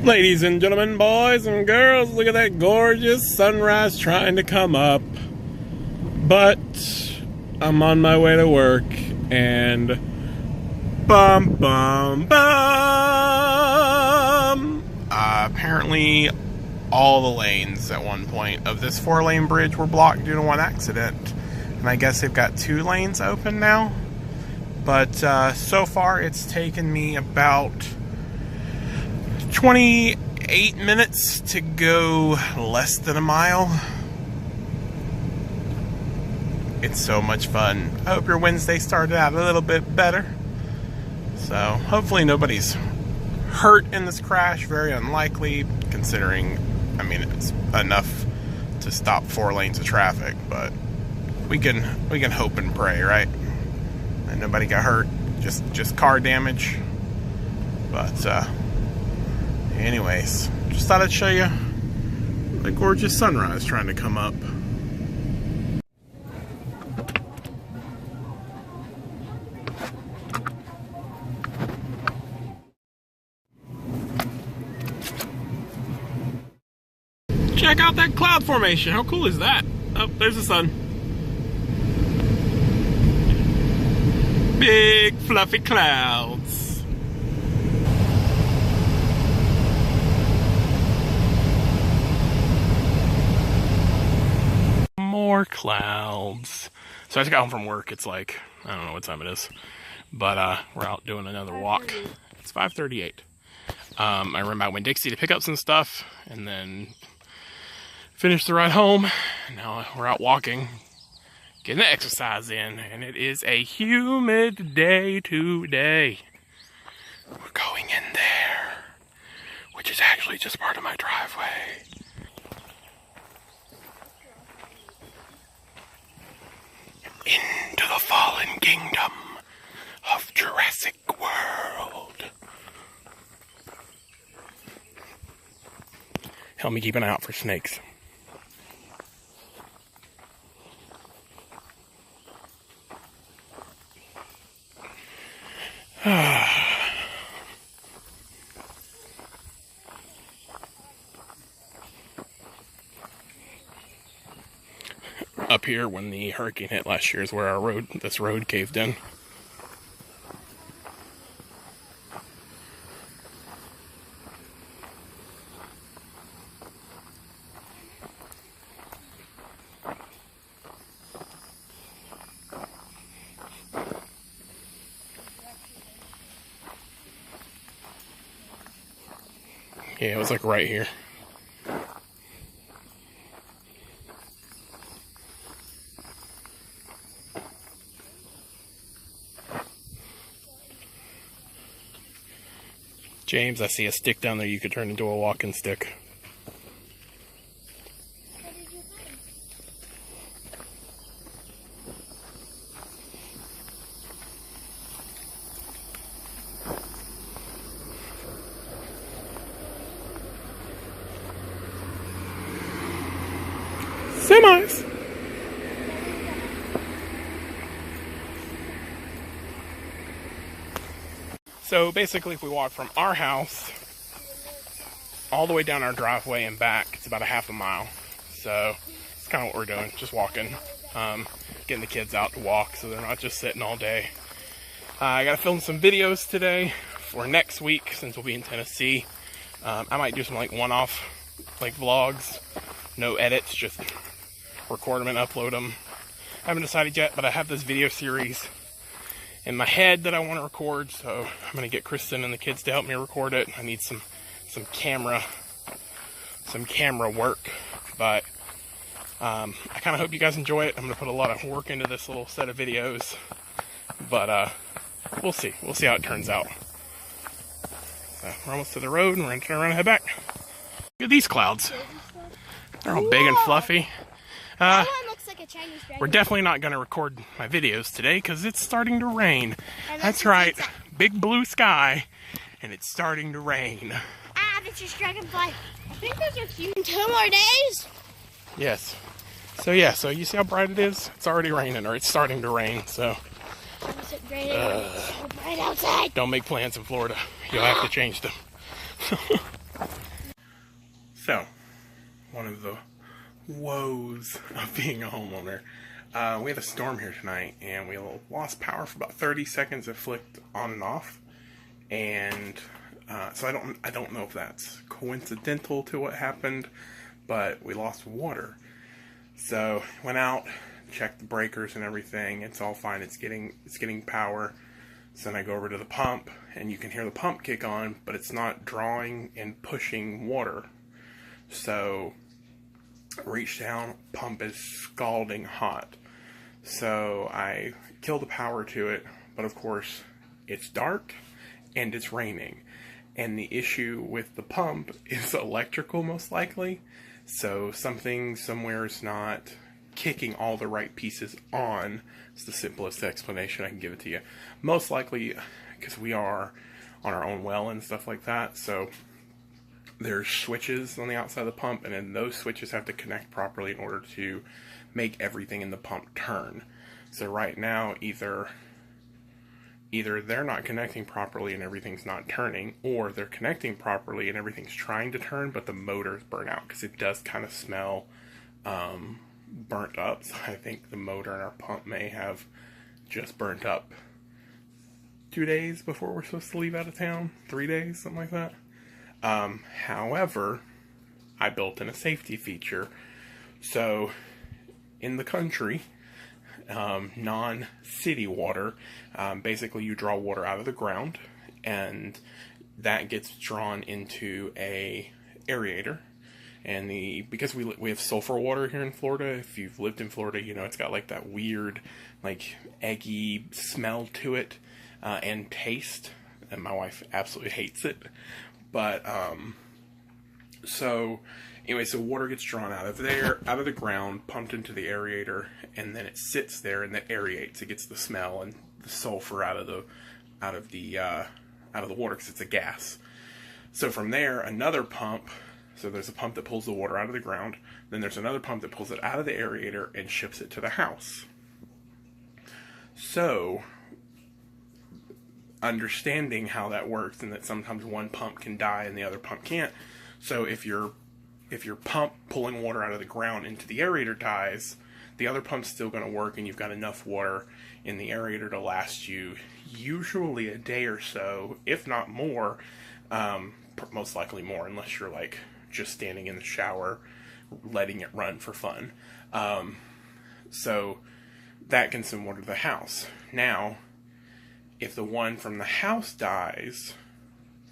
Ladies and gentlemen, boys and girls, look at that gorgeous sunrise trying to come up. But I'm on my way to work and apparently all the lanes at one point of this 4-lane bridge were blocked due to one accident. And I guess they've got 2 lanes open now. But so far it's taken me about 28 minutes to go less than a mile. It's so much fun. I hope your Wednesday started out a little bit better. So hopefully nobody's hurt in this crash. Very unlikely, considering, I mean, it's enough to stop 4 lanes of traffic, but we can hope and pray, right? And nobody got hurt, just car damage. But anyways, just thought I'd show you the gorgeous sunrise trying to come up. Check out that cloud formation. How cool is that? Oh, there's the sun. Big fluffy clouds. More clouds. So I just got home from work. It's like, I don't know what time it is, but we're out doing another walk. It's 5:38. I remember I went Dixie to pick up some stuff and then finished the ride home. Now we're out walking, getting the exercise in, and it is a humid day today. We're going in there, which is actually just part of my driveway. Into the fallen kingdom of Jurassic World. Help me keep an eye out for snakes. Up here, when the hurricane hit last year, is where this road caved in. Yeah, it was like right here. James, I see a stick down there you could turn into a walking stick. What did you find? Semis! So basically, if we walk from our house all the way down our driveway and back, it's about a half a mile. So it's kind of what we're doing, just walking, getting the kids out to walk so they're not just sitting all day. I gotta film some videos today for next week since we'll be in Tennessee. I might do some like one-off like vlogs, no edits, just record them and upload them. I haven't decided yet, but I have this video series in my head that I want to record, so I'm gonna get Kristen and the kids to help me record it. I need some camera work, but I kind of hope you guys enjoy it. I'm gonna put a lot of work into this little set of videos, but we'll see how it turns out. So we're almost to the road and we're gonna turn around and head back. Look at these clouds. They're all big and fluffy. That one looks like a Chinese dragon. We're definitely not going to record my videos today because it's starting to rain. That's right, big blue sky, and it's starting to rain. Ah, that's just dragonfly. I think those are cute. 2 more days? Yes. So yeah, so you see how bright it is? It's already raining, or it's starting to rain, so. Is it raining? It's so bright outside. Don't make plans in Florida. You'll have to change them. So, one of the woes of being a homeowner. We had a storm here tonight, and we lost power for about 30 seconds. It flicked on and off, and so I don't know if that's coincidental to what happened, but we lost water. So went out, checked the breakers and everything. It's all fine. It's getting power. So then I go over to the pump, and you can hear the pump kick on, but it's not drawing and pushing water. So I reach down, pump is scalding hot. So I kill the power to it, but of course it's dark and it's raining. And the issue with the pump is electrical, most likely. So something somewhere is not kicking all the right pieces on. It's the simplest explanation I can give it to you. Most likely because we are on our own well and stuff like that. So there's switches on the outside of the pump, and then those switches have to connect properly in order to make everything in the pump turn. So right now, either they're not connecting properly and everything's not turning, or they're connecting properly and everything's trying to turn, but the motor's burnt out, because it does kind of smell burnt up. So I think the motor in our pump may have just burnt up 2 days before we're supposed to leave out of town. 3 days, something like that. However, I built in a safety feature. So in the country, non-city water, basically you draw water out of the ground, and that gets drawn into a aerator. And because we have sulfur water here in Florida, if you've lived in Florida, you know it's got like that weird, like eggy smell to it, and taste. And my wife absolutely hates it. But so water gets drawn out of the ground, pumped into the aerator, and then it sits there and it aerates. It gets the smell and the sulfur out of the water, because it's a gas. So from there, another pump. So there's a pump that pulls the water out of the ground. Then there's another pump that pulls it out of the aerator and ships it to the house. So, understanding how that works, and that sometimes one pump can die and the other pump can't. So if your pump pulling water out of the ground into the aerator dies, the other pump's still going to work, and you've got enough water in the aerator to last you usually a day or so, if not more. Most likely more, unless you're like just standing in the shower letting it run for fun. So that can send water to the house. Now, if the one from the house dies,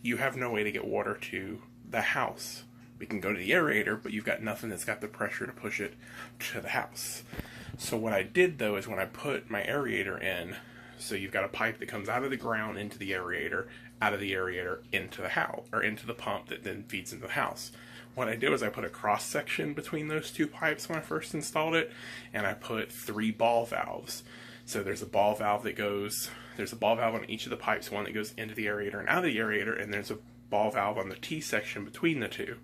you have no way to get water to the house. We can go to the aerator, but you've got nothing that's got the pressure to push it to the house. So what I did, though, is when I put my aerator in, so you've got a pipe that comes out of the ground into the aerator, out of the aerator into the house, or into the pump that then feeds into the house. What I did was I put a cross section between those two pipes when I first installed it, and I put 3 ball valves. So there's a ball valve on each of the pipes, one that goes into the aerator and out of the aerator, and there's a ball valve on the T section between the two.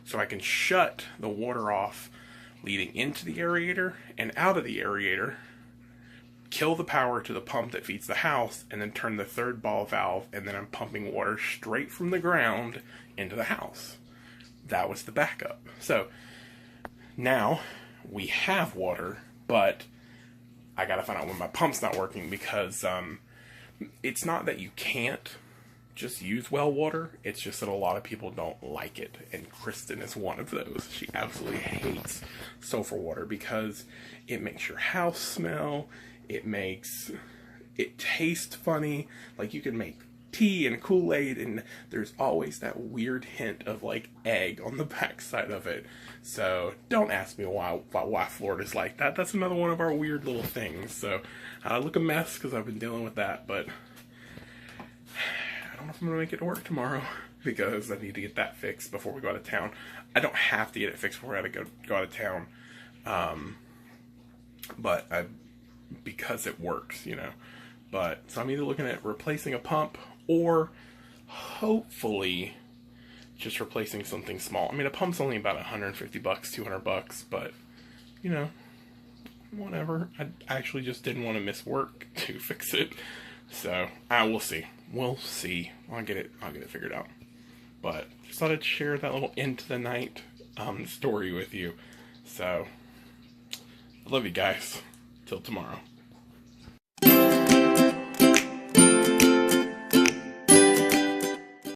So I can shut the water off leading into the aerator and out of the aerator, kill the power to the pump that feeds the house, and then turn the 3rd ball valve, and then I'm pumping water straight from the ground into the house. That was the backup. So now we have water, but I gotta find out when my pump's not working, because it's not that you can't just use well water, it's just that a lot of people don't like it, and Kristen is one of those. She absolutely hates sulfur water because it makes your house smell, it tastes funny. Like, you can make tea and Kool-Aid, and there's always that weird hint of like egg on the backside of it. So don't ask me why Florida's like that. That's another one of our weird little things. So I look a mess because I've been dealing with that, but I don't know if I'm gonna make it to work tomorrow, because I need to get that fixed before we go out of town. I don't have to get it fixed before I go out of town, because it works, you know. But so I'm either looking at replacing a pump, or hopefully just replacing something small. I mean, a pump's only about $150, $200, but you know, whatever. I actually just didn't want to miss work to fix it, so we'll see. We'll see. I'll get it figured out. But just thought I'd share that little into the night story with you. So, I love you guys. Till tomorrow.